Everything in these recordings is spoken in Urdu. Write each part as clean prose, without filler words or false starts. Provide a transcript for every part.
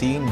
3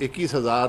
21,000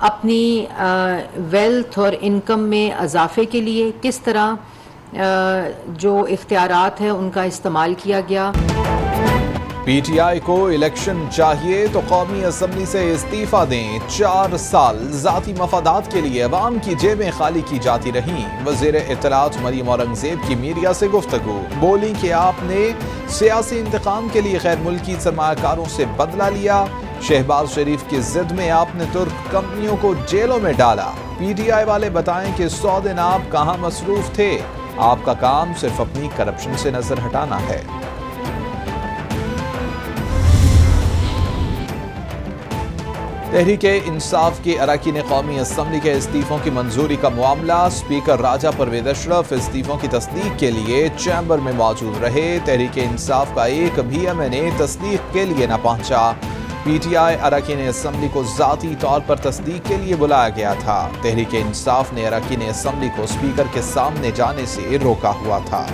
اپنی ویلتھ اور انکم میں اضافے کے لیے کس طرح جو اختیارات ہیں ان کا استعمال کیا گیا. پی ٹی آئی کو الیکشن چاہیے تو قومی اسمبلی سے استعفیٰ دیں. 4 سال ذاتی مفادات کے لیے عوام کی جیبیں خالی کی جاتی رہیں. وزیر اطلاعات مریم اورنگزیب کی میڈیا سے گفتگو. بولی کہ آپ نے سیاسی انتقام کے لیے غیر ملکی سرمایہ کاروں سے بدلہ لیا. شہباز شریف کی ضد میں آپ نے ترک کمپنیوں کو جیلوں میں ڈالا. پی ٹی آئی والے بتائیں کہ 100 دن آپ کہاں مصروف تھے. آپ کا کام صرف اپنی کرپشن سے نظر ہٹانا ہے. تحریک انصاف کے اراکین قومی اسمبلی کے استعفوں کی منظوری کا معاملہ. اسپیکر راجہ پرویز اشرف استعفوں کی تصدیق کے لیے چیمبر میں موجود رہے. تحریک انصاف کا ایک بھی ایم این اے تصدیق کے لیے نہ پہنچا. پی ٹی آئی اراکین اسمبلی کو ذاتی طور پر تصدیق کے لیے بلایا گیا تھا. تحریک انصاف نے اراکین اسمبلی کو اسپیکر کے سامنے جانے سے روکا ہوا تھا.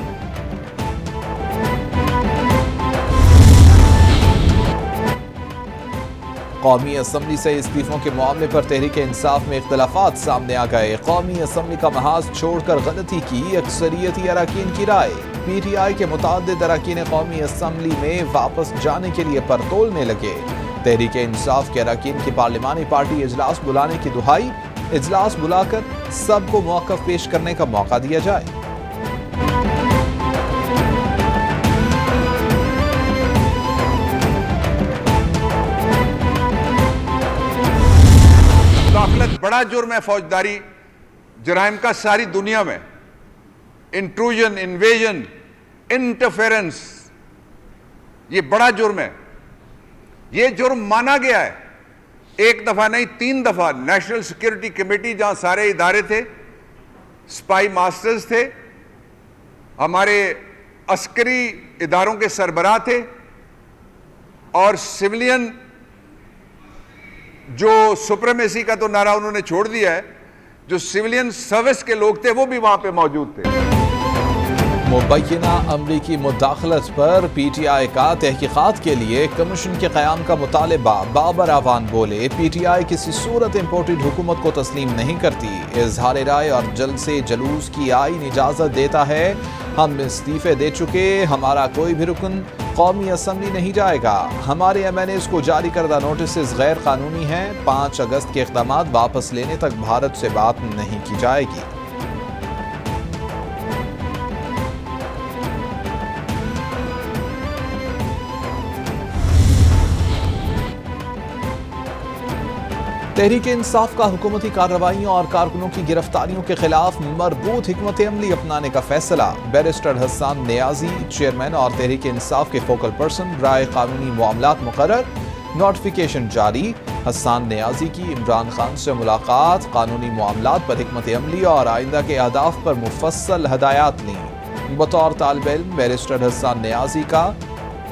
قومی اسمبلی سے استعفوں کے معاملے پر تحریک انصاف میں اختلافات سامنے آ گئے. قومی اسمبلی کا محاذ چھوڑ کر غلطی کی اکثریتی اراکین کی رائے. پی ٹی آئی کے متعدد اراکین قومی اسمبلی میں واپس جانے کے لیے پرتولنے لگے. تحریک انصاف کے اراکین کی پارلیمانی پارٹی اجلاس بلانے کی دہائی. اجلاس بلا کر سب کو موقف پیش کرنے کا موقع دیا جائے. مداخلت بڑا جرم ہے فوجداری جرائم کا ساری دنیا میں. انٹروژن، انویژن، انٹرفیرنس، یہ بڑا جرم ہے. یہ جرم مانا گیا ہے 1 دفعہ نہیں 3 دفعہ. نیشنل سیکیورٹی کمیٹی جہاں سارے ادارے تھے، سپائی ماسٹرز تھے، ہمارے عسکری اداروں کے سربراہ تھے، اور سویلین جو سپریمیسی کا تو نعرہ انہوں نے چھوڑ دیا ہے، جو سویلین سروس کے لوگ تھے وہ بھی وہاں پہ موجود تھے. مبینہ امریکی مداخلت پر پی ٹی آئی کا تحقیقات کے لیے کمیشن کے قیام کا مطالبہ. بابر اعوان بولے پی ٹی آئی کسی صورت امپورٹڈ حکومت کو تسلیم نہیں کرتی. اظہار رائے اور جلسے جلوس کی آئین اجازت دیتا ہے. ہم استعفے دے چکے، ہمارا کوئی بھی رکن قومی اسمبلی نہیں جائے گا. ہمارے ایم این ایز کو جاری کردہ نوٹسز غیر قانونی ہیں. 5 اگست کے اقدامات واپس لینے تک بھارت سے بات نہیں کی جائے گی. تحریک انصاف کا حکومتی کارروائیوں اور کارکنوں کی گرفتاریوں کے خلاف مربوط حکمت عملی اپنانے کا فیصلہ. بیرسٹر حسان نیازی چیئرمین اور تحریک انصاف کے فوکل پرسن برائے قانونی معاملات مقرر. نوٹیفیکیشن جاری. حسان نیازی کی عمران خان سے ملاقات. قانونی معاملات پر حکمت عملی اور آئندہ کے اہداف پر مفصل ہدایات لیں. بطور طالب علم بیرسٹر حسان نیازی کا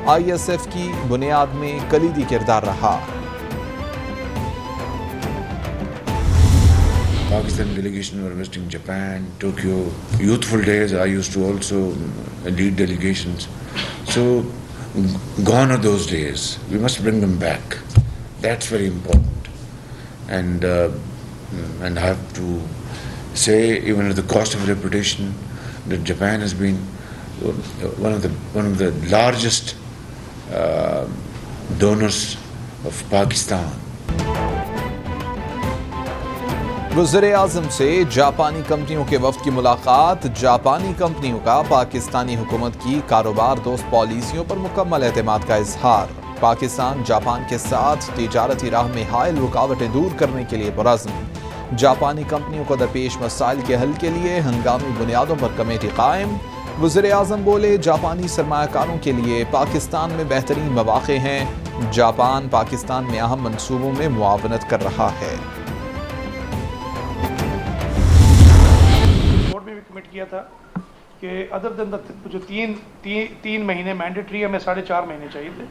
آئی ایس ایف کی بنیاد میں کلیدی کردار رہا. Pakistan delegation were visiting Japan, Tokyo. Youthful days, I used to also lead delegations. So, gone are those days. We must bring them back. That's very important. And I have to say, even at the cost of reputation, that Japan has been one of the largest donors of Pakistan. وزیر اعظم سے جاپانی کمپنیوں کے وفد کی ملاقات. جاپانی کمپنیوں کا پاکستانی حکومت کی کاروبار دوست پالیسیوں پر مکمل اعتماد کا اظہار. پاکستان جاپان کے ساتھ تجارتی راہ میں حائل رکاوٹیں دور کرنے کے لیے پرعزم. جاپانی کمپنیوں کو درپیش مسائل کے حل کے لیے ہنگامی بنیادوں پر کمیٹی قائم. وزیر اعظم بولے جاپانی سرمایہ کاروں کے لیے پاکستان میں بہترین مواقع ہیں. جاپان پاکستان میں اہم منصوبوں میں معاونت کر رہا ہے. کمٹ کیا تھا کہ ادر دن جو تین مہینے مینڈیٹری ہمیں 4.5 مہینے چاہیے تھے.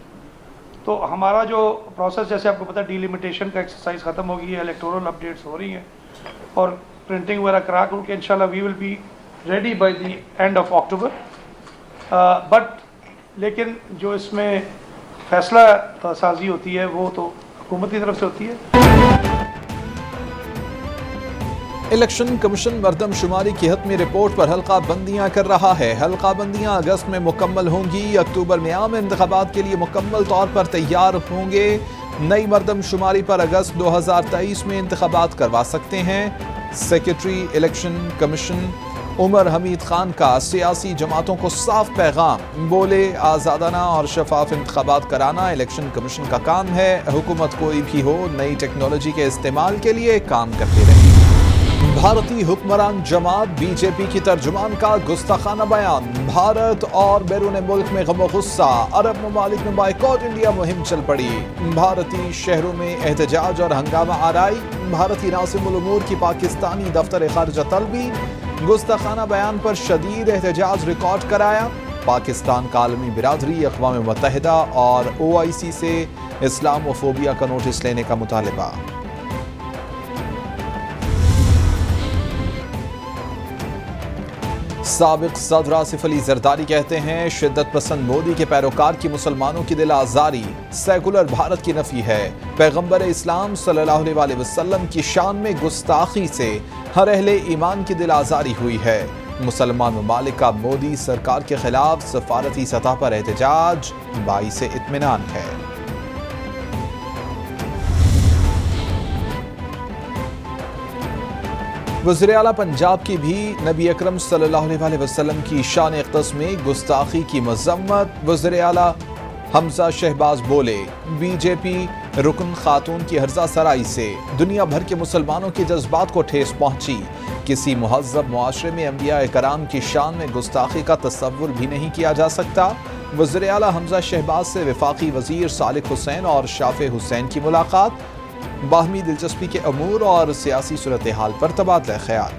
تو ہمارا جو پروسیس جیسے آپ کو پتا ڈیلیمیٹیشن کا ایکسرسائز ختم ہو گئی ہے, الیکٹورل اپڈیٹس ہو رہی ہیں اور پرنٹنگ وغیرہ کرا کر کے انشاءاللہ we will be ready by the end of October. But لیکن جو اس میں فیصلہ سازی ہوتی ہے وہ تو حکومت کی طرف سے ہوتی ہے. الیکشن کمیشن مردم شماری کی حتمی رپورٹ پر حلقہ بندیاں کر رہا ہے. حلقہ بندیاں اگست میں مکمل ہوں گی. اکتوبر میں عام انتخابات کے لیے مکمل طور پر تیار ہوں گے. نئی مردم شماری پر اگست 2023 میں انتخابات کروا سکتے ہیں. سیکرٹری الیکشن کمیشن عمر حمید خان کا سیاسی جماعتوں کو صاف پیغام. بولے آزادانہ اور شفاف انتخابات کرانا الیکشن کمیشن کا کام ہے. حکومت کوئی بھی ہو نئی ٹیکنالوجی کے استعمال کے لیے کام کرتے رہے. بھارتی حکمران جماعت بی جے پی کی ترجمان کا گستاخانہ بیان. بھارت اور بیرون ملک میں غم و غصہ. عرب ممالک میں بائیکاٹ انڈیا مہم چل پڑی. بھارتی شہروں میں احتجاج اور ہنگامہ آرائی. بھارتی ناظم الامور کی پاکستانی دفتر خارجہ طلبی. گستاخانہ بیان پر شدید احتجاج ریکارڈ کرایا. پاکستان کا عالمی برادری اقوام متحدہ اور OIC سے اسلام و فوبیا کا نوٹس لینے کا مطالبہ. سابق صدر آصف علی زرداری کہتے ہیں شدت پسند مودی کے پیروکار کی مسلمانوں کی دل آزاری سیکولر بھارت کی نفی ہے. پیغمبر اسلام صلی اللہ علیہ وسلم کی شان میں گستاخی سے ہر اہل ایمان کی دل آزاری ہوئی ہے. مسلمان ممالک کا مودی سرکار کے خلاف سفارتی سطح پر احتجاج باعث اطمینان ہے. وزیر اعلیٰ پنجاب کی بھی نبی اکرم صلی اللہ علیہ وسلم کی شان اقدس میں گستاخی کی مذمت. وزیر اعلیٰ حمزہ شہباز بولے بی جے پی رکن خاتون کی ہرزہ سرائی سے دنیا بھر کے مسلمانوں کے جذبات کو ٹھیس پہنچی. کسی مہذب معاشرے میں انبیاء کرام کی شان میں گستاخی کا تصور بھی نہیں کیا جا سکتا. وزیر اعلیٰ حمزہ شہباز سے وفاقی وزیر صالح حسین اور شافع حسین کی ملاقات. باہمی دلچسپی کے امور اور سیاسی صورتحال پر تبادلہ خیال.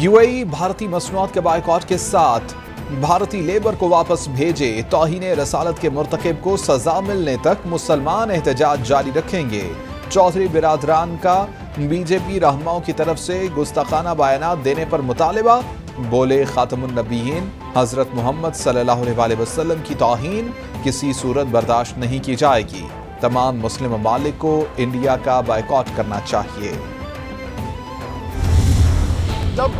UAE بھارتی مصنوعات کے بائیکاٹ کے ساتھ. بھارتی لیبر کو واپس بھیجے. توہین رسالت کے مرتکب کو سزا ملنے تک مسلمان احتجاج جاری رکھیں گے. چودھری برادران کا BJP رہنماؤں کی طرف سے گستاخانہ بیانات دینے پر مطالبہ. بولے خاتم النبیین حضرت محمد صلی اللہ علیہ وسلم کی توہین کسی صورت برداشت نہیں کی جائے گی. تمام مسلم ممالک کو انڈیا کا بائیکاٹ کرنا چاہیے. جب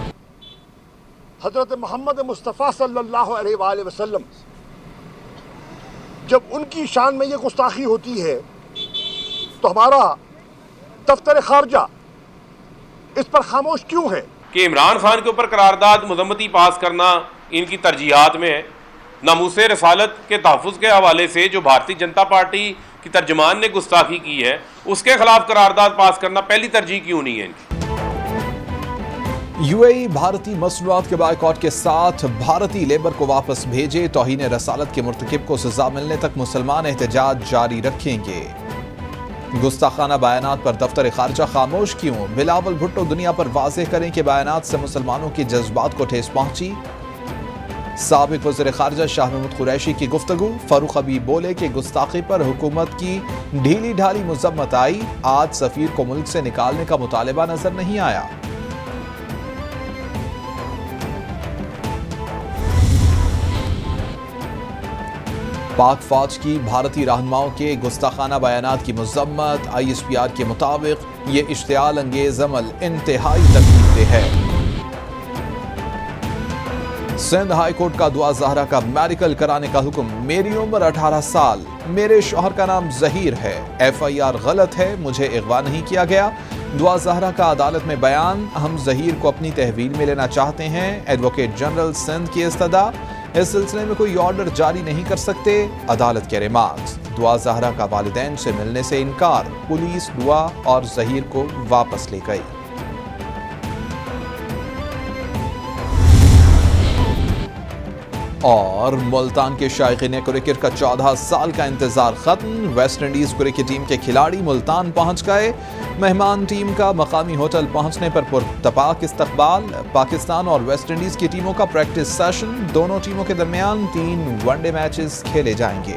حضرت محمد مصطفیٰ صلی اللہ علیہ وآلہ وسلم جب ان کی شان میں یہ گستاخی ہوتی ہے تو ہمارا دفتر خارجہ اس پر خاموش کیوں ہے؟ کہ عمران خان کے اوپر قرارداد مذمتی پاس کرنا ان کی ترجیحات میں ہے. ناموس رسالت کے تحفظ کے حوالے سے جو بھارتی جنتا پارٹی کی ترجمان نے گستاخی کی ہے اس کے خلاف قرارداد پاس کرنا پہلی ترجیح کیوں نہیں ہے ان کی؟ UAE بھارتی مصنوعات کے بائیکاٹ کے ساتھ بھارتی لیبر کو واپس بھیجے. توہین رسالت کے مرتکب کو سزا ملنے تک مسلمان احتجاج جاری رکھیں گے. گستاخانہ بیانات پر دفتر خارجہ خاموش کیوں؟ بلاول بھٹو دنیا پر واضح کریں کہ بیانات سے مسلمانوں کے جذبات کو ٹھیس پہنچی. سابق وزیر خارجہ شاہ محمود قریشی کی گفتگو. فاروق حبیب بولے کہ گستاخی پر حکومت کی ڈھیلی ڈھالی مذمت آئی. آج سفیر کو ملک سے نکالنے کا مطالبہ نظر نہیں آیا. پاک فوج کی بھارتی رہنماؤں کے گستاخانہ بیانات کی مذمت. ISPR کے مطابق یہ اشتعال انگیز عمل انتہائی تکلیف دہ ہے. سندھ ہائی کورٹ کا دعا زہرا کا میڈیکل کرانے کا حکم. میری عمر 18 سال. میرے شوہر کا نام ظہیر ہے. FIR غلط ہے. مجھے اغوا نہیں کیا گیا. دعا زہرا کا عدالت میں بیان. ہم ظہیر کو اپنی تحویل میں لینا چاہتے ہیں. ایڈوکیٹ جنرل سندھ کی استدعا. اس سلسلے میں کوئی آرڈر جاری نہیں کر سکتے. عدالت کے ریمارکس. دعا زہرا کا والدین سے ملنے سے انکار. پولیس دعا اور ظہیر کو واپس لے گئی. اور ملتان کے شائقین کرکٹ کا 14 سال کا انتظار ختم. ویسٹ انڈیز کرکٹ ٹیم کے کھلاڑی ملتان پہنچ گئے. مہمان ٹیم کا مقامی ہوٹل پہنچنے پر پرتپاک استقبال. پاکستان اور ویسٹ انڈیز کی ٹیموں کا پریکٹس سیشن. دونوں ٹیموں کے درمیان 3 ون ڈے میچز کھیلے جائیں گے.